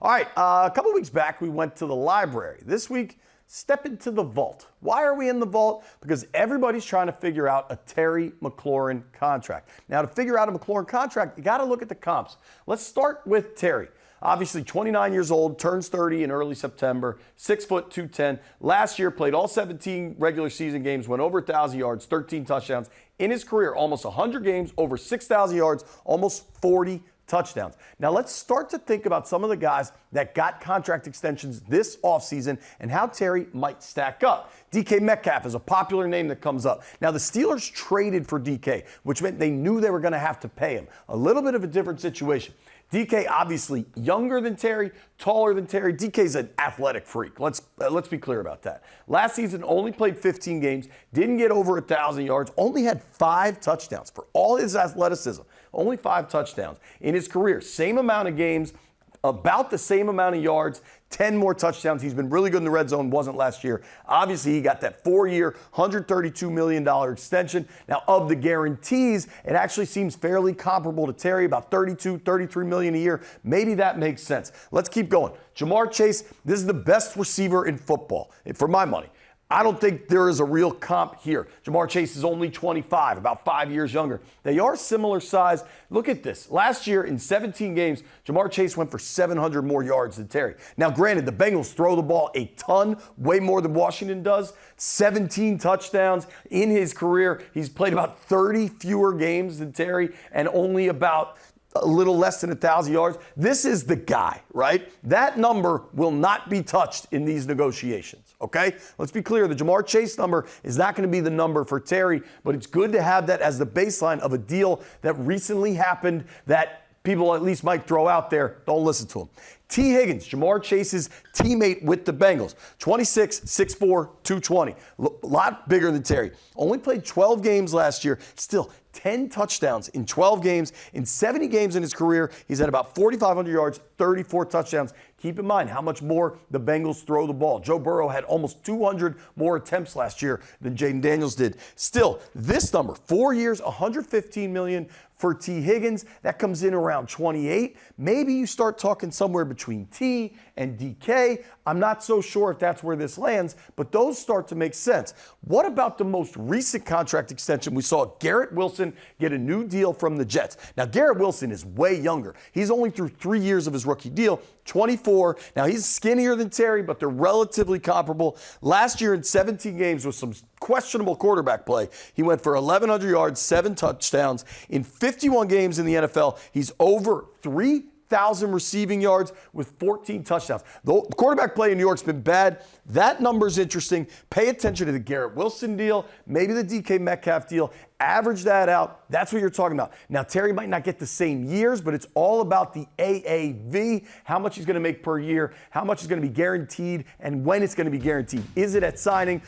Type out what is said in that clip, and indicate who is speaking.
Speaker 1: All right, a couple weeks back, we went to the library. This week, step into the vault. Why are we in the vault? Because everybody's trying to figure out a Terry McLaurin contract. Now, to figure out a McLaurin contract, you got to look at the comps. Let's start with Terry. Obviously, 29 years old, turns 30 in early September, 6 foot 210. Last year, played all 17 regular season games, went over 1,000 yards, 13 touchdowns. In his career, almost 100 games, over 6,000 yards, almost 40 touchdowns. Now let's start to think about some of the guys that got contract extensions this offseason and how Terry might stack up. DK Metcalf is a popular name that comes up. Now the Steelers traded for DK, which meant they knew they were going to have to pay him. A little bit of a different situation. DK obviously younger than Terry, taller than Terry. DK's an athletic freak. Let's be clear about that. Last season only played 15 games, didn't get over 1,000 yards, only had 5 touchdowns for all his athleticism. Only 5 touchdowns in his career. Same amount of games, about the same amount of yards, 10 more touchdowns. He's been really good in the red zone, wasn't last year. Obviously, he got that 4-year, $132 million extension. Now, of the guarantees, it actually seems fairly comparable to Terry, about $32, $33 million a year. Maybe that makes sense. Let's keep going. Jamar Chase, this is the best receiver in football, for my money. I don't think there is a real comp here. Jamar Chase is only 25, about 5 years younger. They are similar size. Look at this. Last year in 17 games, Jamar Chase went for 700 more yards than Terry. Now, granted, the Bengals throw the ball a ton, way more than Washington does. 17 touchdowns in his career. He's played about 30 fewer games than Terry and only about a little less than 1,000 yards. This is the guy, right? That number will not be touched in these negotiations, okay? Let's be clear. The Jamar Chase number is not going to be the number for Terry, but it's good to have that as the baseline of a deal that recently happened that people at least might throw out there. Don't listen to him. T. Higgins, Jamar Chase's teammate with the Bengals, 26, 6'4", 220. A lot bigger than Terry. Only played 12 games last year. Still, 10 touchdowns in 12 games. In 70 games in his career, he's had about 4,500 yards, 34 touchdowns. Keep in mind how much more the Bengals throw the ball. Joe Burrow had almost 200 more attempts last year than Jaden Daniels did. Still, this number, 4 years, $115 million for T. Higgins. That comes in around 28. Maybe you start talking somewhere between T and DK. I'm not so sure if that's where this lands, but those start to make sense. What about the most recent contract extension? We saw Garrett Wilson get a new deal from the Jets. Now, Garrett Wilson is way younger. He's only through 3 years of his rookie deal, 24. Now, he's skinnier than Terry, but they're relatively comparable. Last year in 17 games with some questionable quarterback play, he went for 1,100 yards, 7 touchdowns. In 51 games in the NFL, he's over 3,000 receiving yards with 14 touchdowns. The quarterback play in New York's been bad. That number's interesting. Pay attention to the Garrett Wilson deal, maybe the DK Metcalf deal. Average that out. That's what you're talking about. Now, Terry might not get the same years, but it's all about the AAV, how much he's going to make per year, how much is going to be guaranteed, and when it's going to be guaranteed. Is it at signing?